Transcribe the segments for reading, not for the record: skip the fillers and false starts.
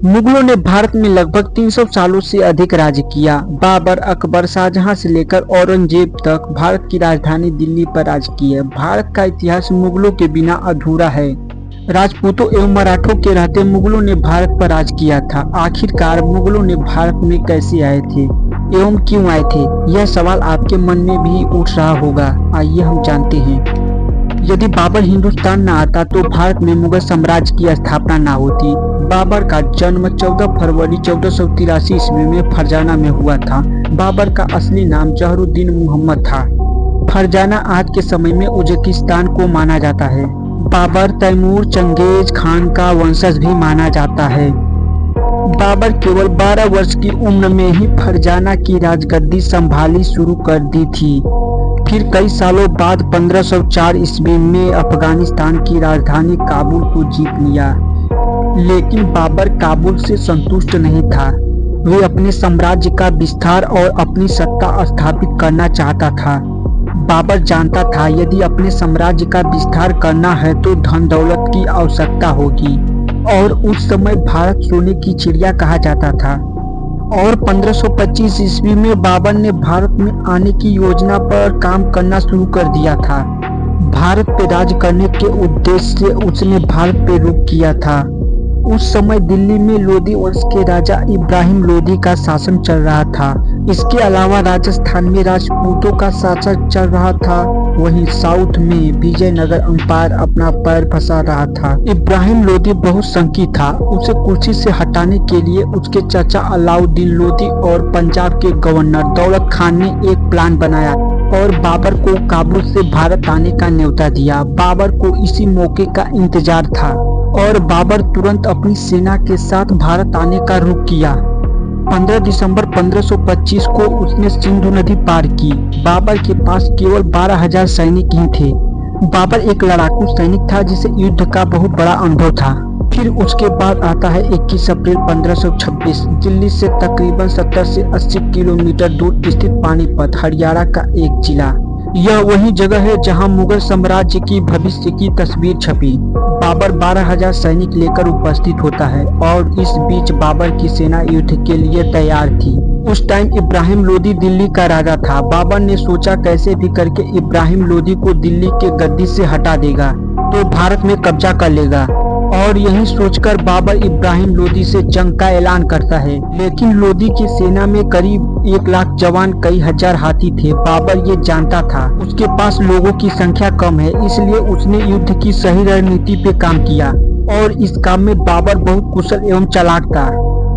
मुगलों ने भारत में लगभग 300 सालों से अधिक राज किया। बाबर, अकबर, शाहजहां से लेकर औरंगजेब तक भारत की राजधानी दिल्ली पर राज किया। भारत का इतिहास मुगलों के बिना अधूरा है। राजपूतों एवं मराठों के रहते मुगलों ने भारत पर राज किया था। आखिरकार मुगलों ने भारत में कैसे आए थे एवं क्यों आए थे, यह सवाल आपके मन में भी उठ रहा होगा। आइए हम जानते हैं। यदि बाबर हिंदुस्तान न आता तो भारत में मुगल साम्राज्य की स्थापना न होती। बाबर का जन्म 14 फरवरी 1483 ईस्वी में फरजाना में हुआ था। बाबर का असली नाम जहरुद्दीन मोहम्मद था। फरजाना आज के समय में उज्बेकिस्तान को माना जाता है। बाबर तैमूर चंगेज खान का वंशज भी माना जाता है। बाबर केवल 12 वर्ष की उम्र में ही फरजाना की राजगद्दी संभाली शुरू कर दी थी। फिर कई सालों बाद 1504 ईस्वी में अफगानिस्तान की राजधानी काबुल को जीत लिया। लेकिन बाबर काबुल से संतुष्ट नहीं था। वे अपने साम्राज्य का विस्तार और अपनी सत्ता स्थापित करना चाहता था। बाबर जानता था यदि अपने साम्राज्य का विस्तार करना है तो धन दौलत की आवश्यकता होगी और उस समय भारत सोने की चिड़िया कहा जाता था। और 1525 ईस्वी में बाबर ने भारत में आने की योजना पर काम करना शुरू कर दिया था। भारत पे राज करने के उद्देश्य से उसने भारत पे रुख किया था। उस समय दिल्ली में लोधी वंश के राजा इब्राहिम लोधी का शासन चल रहा था। इसके अलावा राजस्थान में राजपूतों का शासन चल रहा था। वहीं साउथ में विजयनगर अंपायर अपना पैर फंसा रहा था। इब्राहिम लोधी बहुत संकी था। उसे कुर्सी से हटाने के लिए उसके चाचा अलाउद्दीन लोधी और पंजाब के गवर्नर दौलत खान ने एक प्लान बनाया और बाबर को काबुल से भारत आने का न्योता दिया। बाबर को इसी मौके का इंतजार था और बाबर तुरंत अपनी सेना के साथ भारत आने का रुख किया। 15 दिसंबर 1525 को उसने सिंधु नदी पार की। बाबर के पास केवल 12,000 सैनिक ही थे। बाबर एक लड़ाकू सैनिक था जिसे युद्ध का बहुत बड़ा अनुभव था। फिर उसके बाद आता है 21 अप्रैल 1526। दिल्ली से तकरीबन 70 से 80 किलोमीटर दूर स्थित पानीपत हरियाणा का एक जिला। यह वही जगह है जहां मुगल साम्राज्य की भविष्य की तस्वीर छपी। बाबर 12,000 सैनिक लेकर उपस्थित होता है और इस बीच बाबर की सेना युद्ध के लिए तैयार थी। उस टाइम इब्राहिम लोधी दिल्ली का राजा था। बाबर ने सोचा कैसे भी करके इब्राहिम लोधी को दिल्ली के गद्दी से हटा देगा तो भारत में कब्जा कर लेगा। और यही सोचकर बाबर इब्राहिम लोधी से जंग का ऐलान करता है। लेकिन लोधी की सेना में करीब 1 लाख जवान, कई हजार हाथी थे। बाबर ये जानता था उसके पास लोगों की संख्या कम है, इसलिए उसने युद्ध की सही रणनीति पे काम किया और इस काम में बाबर बहुत कुशल एवं चालाक था।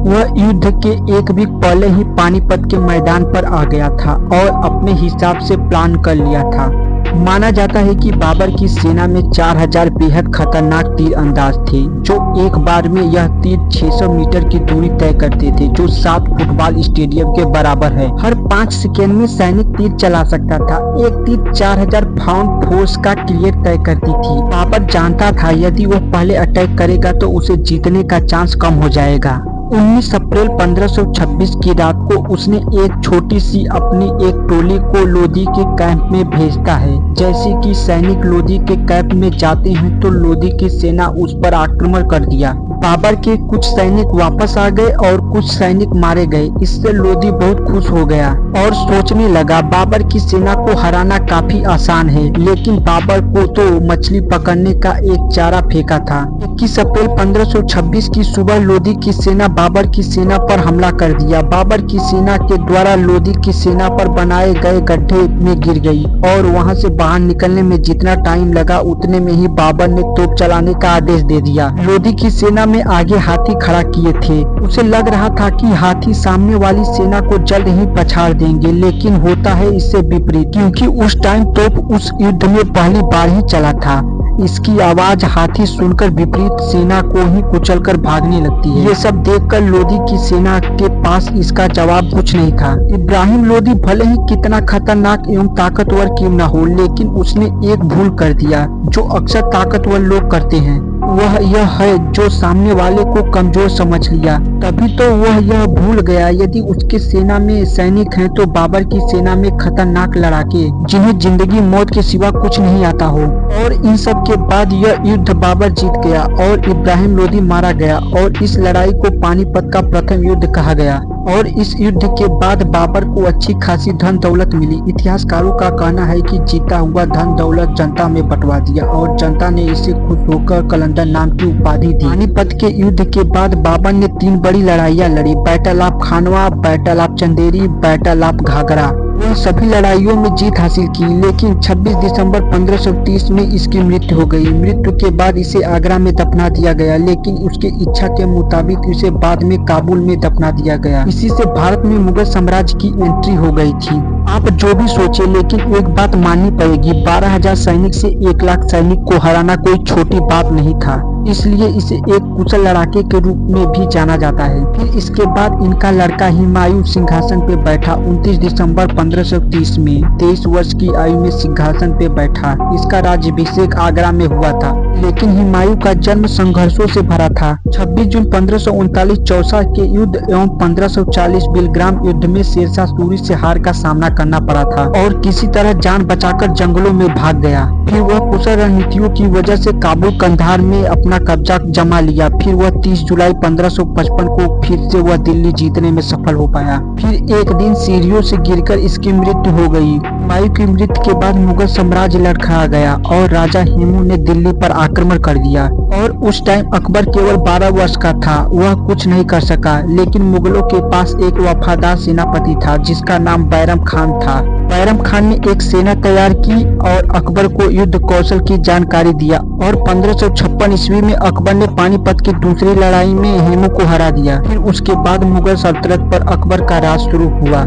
वह युद्ध के एक वीक पहले ही पानीपत के मैदान पर आ गया था और अपने हिसाब से प्लान कर लिया था। माना जाता है कि बाबर की सेना में 4000 बेहद खतरनाक तीर अंदाज थे, जो एक बार में यह तीर 600 मीटर की दूरी तय करते थे, जो 7 फुटबॉल स्टेडियम के बराबर है। हर 5 सेकेंड में सैनिक तीर चला सकता था। एक तीर 4000 पाउंड फोर्स का क्लियर तय करती थी। बाबर जानता था यदि वह पहले अटैक करेगा तो उसे जीतने का चांस कम हो जाएगा। 19 अप्रैल 1526 की रात को उसने एक छोटी सी अपनी एक टोली को लोधी के कैंप में भेजता है। जैसे कि सैनिक लोधी के कैंप में जाते हैं तो लोधी की सेना उस पर आक्रमण कर दिया। बाबर के कुछ सैनिक वापस आ गए और कुछ सैनिक मारे गए। इससे लोधी बहुत खुश हो गया और सोचने लगा बाबर की सेना को हराना काफी आसान है। लेकिन बाबर को तो मछली पकड़ने का एक चारा फेंका था। 21 अप्रैल 1526 की सुबह लोधी की सेना बाबर की सेना पर हमला कर दिया। बाबर की सेना के द्वारा लोधी की सेना पर बनाए गए गड्ढे में गिर गई और वहां से बाहर निकलने में जितना टाइम लगा उतने में ही बाबर ने तोप चलाने का आदेश दे दिया। लोधी की सेना में आगे हाथी खड़ा किए थे। उसे लग रहा था कि हाथी सामने वाली सेना को जल्द ही पछाड़ देंगे, लेकिन होता है इससे विपरीत, क्योंकि उस टाइम तोप उस युद्ध में पहली बार ही चला था। इसकी आवाज हाथी सुनकर विपरीत सेना को ही कुचलकर भागने लगती है। ये सब देखकर लोधी की सेना के पास इसका जवाब कुछ नहीं था। इब्राहिम लोधी भले ही कितना खतरनाक एवं ताकतवर क्यों न हो, लेकिन उसने एक भूल कर दिया जो अक्सर ताकतवर लोग करते हैं। वह यह है जो सामने वाले को कमजोर समझ लिया। तभी तो वह यह भूल गया यदि उसके सेना में सैनिक हैं तो बाबर की सेना में खतरनाक लड़ाके जिन्हें जिंदगी मौत के सिवा कुछ नहीं आता हो। और इन सब के बाद यह युद्ध बाबर जीत गया और इब्राहिम लोदी मारा गया और इस लड़ाई को पानीपत का प्रथम युद्ध कहा गया। और इस युद्ध के बाद बाबर को अच्छी खासी धन दौलत मिली। इतिहासकारों का कहना है कि जीता हुआ धन दौलत जनता में बंटवा दिया और जनता ने इसे खुश होकर कलंदर नाम की उपाधि दी। पानीपत के युद्ध के बाद बाबर ने 3 बड़ी लड़ाइयां लड़ी, battle of Khanwa, battle of Chanderi, battle of Ghaghra. वह सभी लड़ाइयों में जीत हासिल की, लेकिन 26 दिसंबर 1530 में इसकी मृत्यु हो गई। मृत्यु के बाद इसे आगरा में दफना दिया गया, लेकिन उसके इच्छा के मुताबिक इसे बाद में काबुल में दफना दिया गया। इसी से भारत में मुगल साम्राज्य की एंट्री हो गई थी। आप जो भी सोचे, लेकिन एक बात माननी पड़ेगी, 12,000 सैनिक से 1 लाख सैनिक को हराना कोई छोटी बात नहीं था। इसलिए इसे एक कुशल लड़ाके के रूप में भी जाना जाता है। फिर इसके बाद इनका लड़का हुमायूं सिंहासन पे बैठा। 29 दिसंबर 1530 में 23 वर्ष की आयु में सिंहासन पे बैठा। इसका राज्याभिषेक आगरा में हुआ था, लेकिन हुमायूं का जन्म संघर्षों से भरा था। 26 जून 1539 चौसा के युद्ध एवं 1540 बिलग्राम युद्ध में शेरशाह सूरी से हार का सामना करना पड़ा था और किसी तरह जान बचाकर जंगलों में भाग गया। फिर वह कुशल रणनीतियों की वजह से काबुल कंधार में अपना कब्जा जमा लिया। फिर वह 30 जुलाई 1555 को फिर से वह दिल्ली जीतने में सफल हो पाया। फिर एक दिन सीढ़ियों से गिरकर इसकी मृत्यु हो गई। हुमायूं की मृत्यु के बाद मुगल साम्राज्य लड़खड़ा गया और राजा हेमू ने दिल्ली पर आक्रमण कर दिया। और उस टाइम अकबर केवल 12 वर्ष का था, वह कुछ नहीं कर सका। लेकिन मुगलों के पास एक वफादार सेनापति था जिसका नाम बैरम खान था। बैरम खान ने एक सेना तैयार की और अकबर को युद्ध कौशल की जानकारी दिया और 1556 ईस्वी में अकबर ने पानीपत की दूसरी लड़ाई में हेमू को हरा दिया। फिर उसके बाद मुगल सल्तनत पर अकबर का राज शुरू हुआ।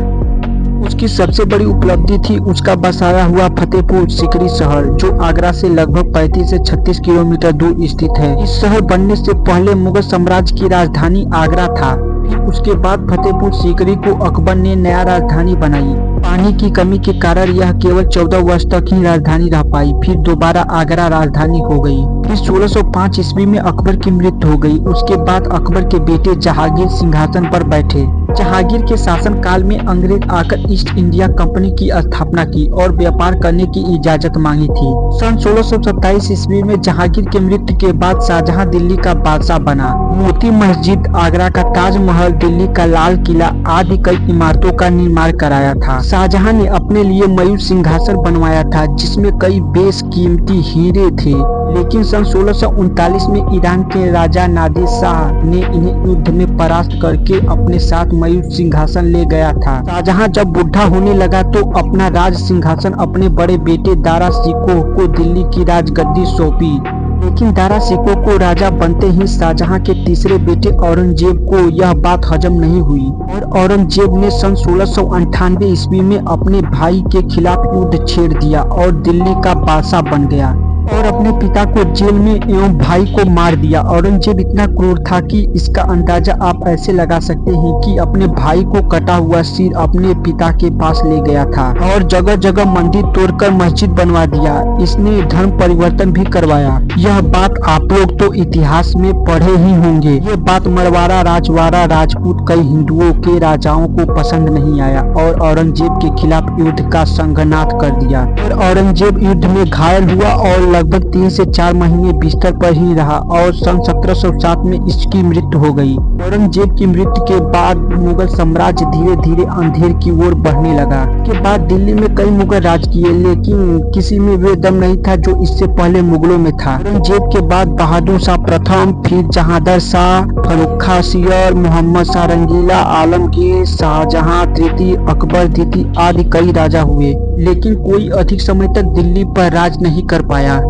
उसकी सबसे बड़ी उपलब्धि थी उसका बसाया हुआ फतेहपुर सीकरी शहर, जो आगरा से लगभग 35 से 36 किलोमीटर दूर स्थित है। इस शहर बनने से पहले मुगल साम्राज्य की राजधानी आगरा था। फिर उसके बाद फतेहपुर सीकरी को अकबर ने नया राजधानी बनाई। पानी की कमी के कारण यह केवल 14 वर्ष तक ही राजधानी रह पाई। फिर दोबारा आगरा राजधानी हो गई। फिर 1605 ईस्वी में अकबर की मृत्यु हो गई। उसके बाद अकबर के बेटे जहांगीर सिंहासन पर बैठे। जहांगीर के शासन काल में अंग्रेज आकर ईस्ट इंडिया कंपनी की स्थापना की और व्यापार करने की इजाजत मांगी थी। सन 1627 ईस्वी में जहांगीर के मृत्यु के बाद शाहजहां दिल्ली का बादशाह बना। मोती मस्जिद, आगरा का ताजमहल, दिल्ली का लाल किला आदि कई इमारतों का निर्माण कराया था। शाहजहां ने अपने लिए मयूर सिंहासन बनवाया था जिसमें कई बेशकीमती हीरे थे। लेकिन सन 1639 में ईरान के राजा नादिर शाह ने इन्हें युद्ध में परास्त करके अपने साथ मयूर सिंहासन ले गया था। शाहजहां जब बुढ़ा होने लगा तो अपना राज सिंहासन अपने बड़े बेटे दारा शिकोह को दिल्ली की राजगद्दी सौंपी। लेकिन दारा शिकोह को राजा बनते ही शाहजहां के तीसरे बेटे औरंगजेब को यह बात हजम नहीं हुई और औरंगजेब ने सन 1698 ईस्वी में अपने भाई के खिलाफ युद्ध छेड़ दिया और दिल्ली का बादशाह बन गया और अपने पिता को जेल में एवं भाई को मार दिया। औरंगजेब इतना क्रूर था कि इसका अंदाजा आप ऐसे लगा सकते हैं कि अपने भाई को कटा हुआ सिर अपने पिता के पास ले गया था और जगह जगह मंदिर तोड़कर मस्जिद बनवा दिया। इसने धर्म परिवर्तन भी करवाया। यह बात आप लोग तो इतिहास में पढ़े ही होंगे। ये बात मरवाड़ा, राजवाड़ा, राजपूत कई हिंदुओं के राजाओं को पसंद नहीं आया और औरंगजेब के खिलाफ युद्ध का संघनाद कर दिया और औरंगजेब युद्ध में घायल हुआ और लगभग 3 से 4 महीने बिस्तर पर ही रहा और सन 1707 में इसकी मृत्यु हो गई। औरंगजेब की मृत्यु के बाद मुगल साम्राज्य धीरे धीरे अंधेर की ओर बढ़ने लगा। के बाद दिल्ली में कई मुगल राज किए, लेकिन किसी में वे दम नहीं था जो इससे पहले मुगलों में था। औरंगजेब के बाद बहादुर शाह प्रथम, फिर जहांदर शाह, फर्रुख खां सियर, मोहम्मद शाह रंगीला, आलमगीर, शाहजहां तृतीय, अकबर द्वितीय आदि कई राजा हुए, लेकिन कोई अधिक समय तक दिल्ली पर राज नहीं कर पाया।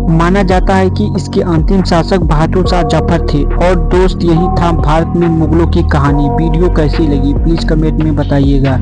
माना जाता है कि इसके अंतिम शासक बहादुर शाह जफर थे। और दोस्त, यही था भारत में मुगलों की कहानी। वीडियो कैसी लगी प्लीज कमेंट में बताइएगा।